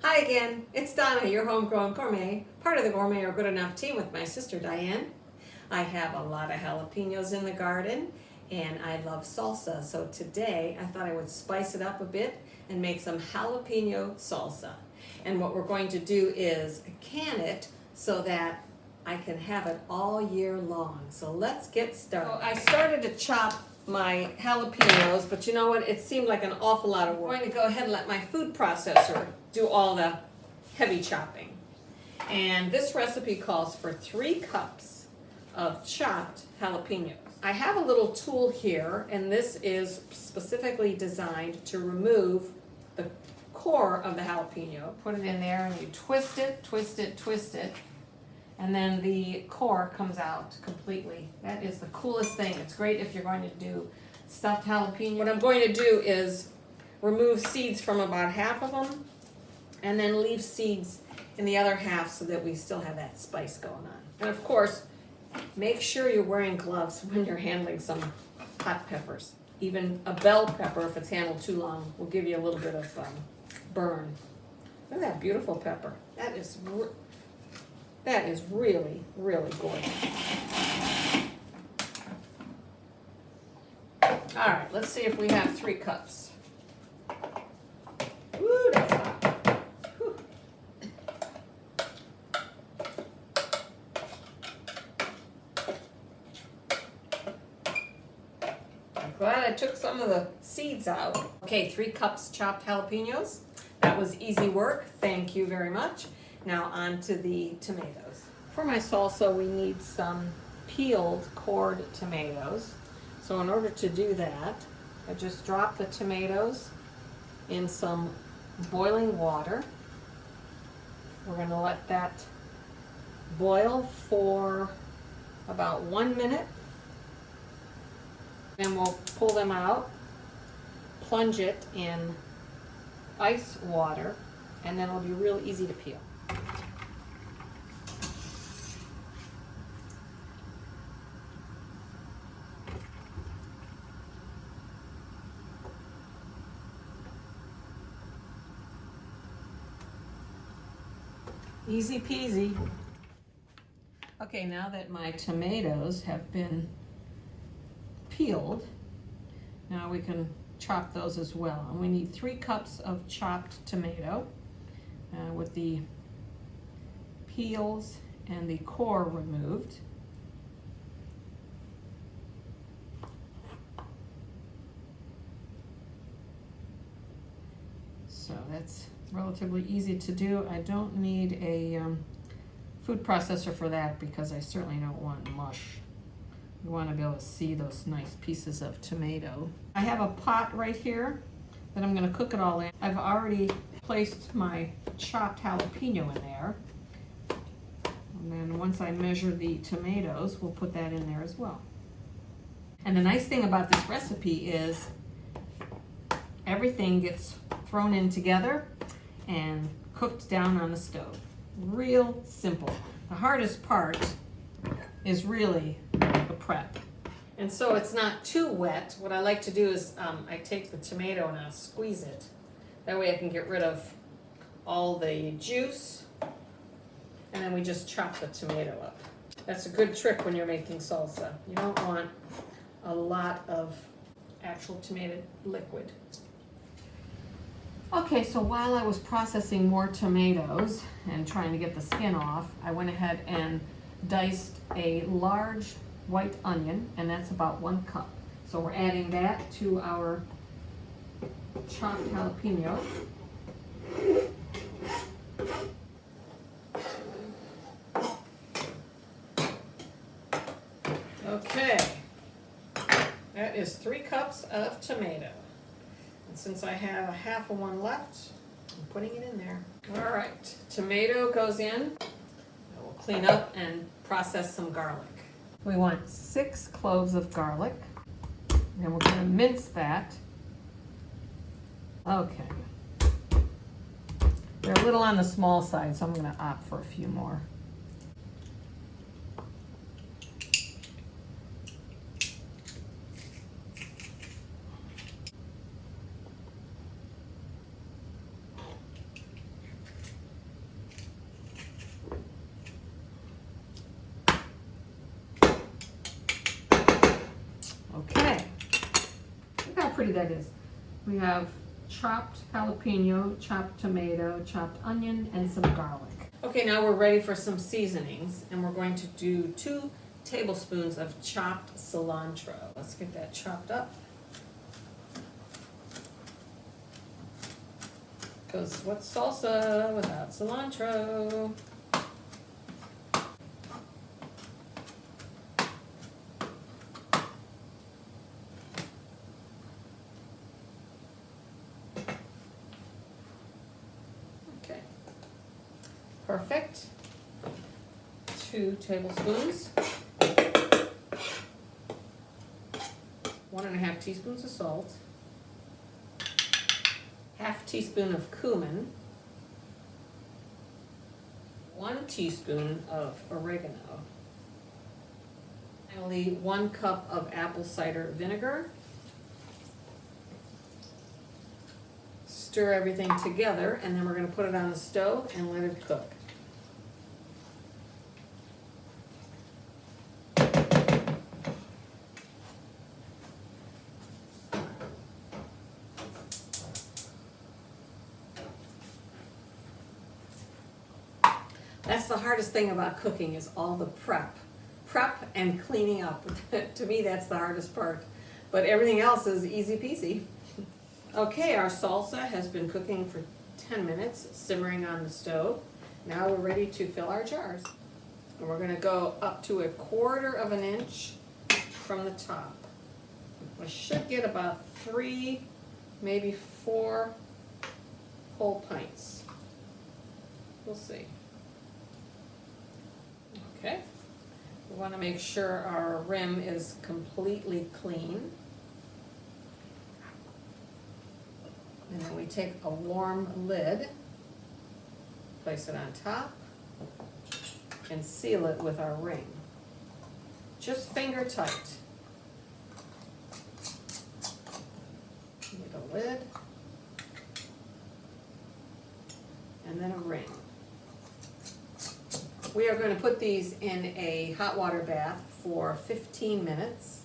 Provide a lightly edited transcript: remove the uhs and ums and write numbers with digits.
Hi again, it's Donna, your homegrown gourmet, part of the Gourmet or Good Enough team with my sister Diane. I have a lot of jalapenos in the garden and I love salsa, so today I thought I would spice it up a bit and make some jalapeno salsa. And what we're going to do is can it so that I can have it all year long. So let's get started. So I started to chop my jalapenos, but you know what? It seemed like an awful lot of work. I'm going to go ahead and let my food processor do all the heavy chopping. And this recipe calls for 3 cups of chopped jalapenos. I have a little tool here, and this is specifically designed to remove the core of the jalapeno. Put it in there and you twist it, twist it, twist it, and then the core comes out completely. That is the coolest thing. It's great if you're going to do stuffed jalapeno. What I'm going to do is remove seeds from about half of them and then leave seeds in the other half so that we still have that spice going on. And of course, make sure you're wearing gloves when you're handling some hot peppers. Even a bell pepper, if it's handled too long, will give you a little bit of burn. Look at that beautiful pepper. That is really, really gorgeous. All right, let's see if we have 3 cups. Woo, that's hot. Whew. I'm glad I took some of the seeds out. Okay, 3 cups chopped jalapenos. That was easy work. Thank you very much. Now on to the tomatoes. For my salsa, we need some peeled cored tomatoes. So in order to do that, I just drop the tomatoes in some boiling water. We're going to let that boil for about 1 minute. Then we'll pull them out, plunge it in ice water, and then it'll be real easy to peel. Easy peasy. Okay, now that my tomatoes have been peeled, now we can chop those as well. And we need 3 cups of chopped tomato with the peels and the core removed. So that's relatively easy to do. I don't need a food processor for that because I certainly don't want mush. You want to be able to see those nice pieces of tomato. I have a pot right here that I'm going to cook it all in. I've already placed my chopped jalapeno in there. And then once I measure the tomatoes, we'll put that in there as well. And the nice thing about this recipe is everything gets thrown in together and cooked down on the stove. Real simple. The hardest part is really the prep. And so it's not too wet. What I like to do is I take the tomato and I squeeze it. That way I can get rid of all the juice, and then we just chop the tomato up. That's a good trick when you're making salsa. You don't want a lot of actual tomato liquid. Okay, so while I was processing more tomatoes and trying to get the skin off, I went ahead and diced a large white onion, and that's about 1 cup. So we're adding that to our chopped jalapeno. Okay, that is 3 cups of tomato. And since I have a half of one left, I'm putting it in there. All right, tomato goes in. We'll clean up and process some garlic. We want 6 cloves of garlic, and we're going to mince that. Okay. They're a little on the small side, so I'm going to opt for a few more. pretty that is. We have chopped jalapeno, chopped tomato, chopped onion, and some garlic. Okay, now we're ready for some seasonings, and we're going to do 2 tablespoons of chopped cilantro. Let's get that chopped up. Because what's salsa without cilantro? Okay, perfect. 2 tablespoons. 1½ teaspoons of salt. ½ teaspoon of cumin, 1 teaspoon of oregano, finally 1 cup of apple cider vinegar. Stir everything together, and then we're going to put it on the stove and let it cook. That's the hardest thing about cooking, is all the prep and cleaning up. To me, that's the hardest part, but everything else is easy peasy. Okay, our salsa has been cooking for 10 minutes, simmering on the stove. Now we're ready to fill our jars. And we're going to go up to 1/4 inch from the top. We should get about 3, maybe 4 whole pints. We'll see. Okay, we want to make sure our rim is completely clean. And then we take a warm lid, place it on top, and seal it with our ring. Just finger tight. Get a lid, and then a ring. We are going to put these in a hot water bath for 15 minutes.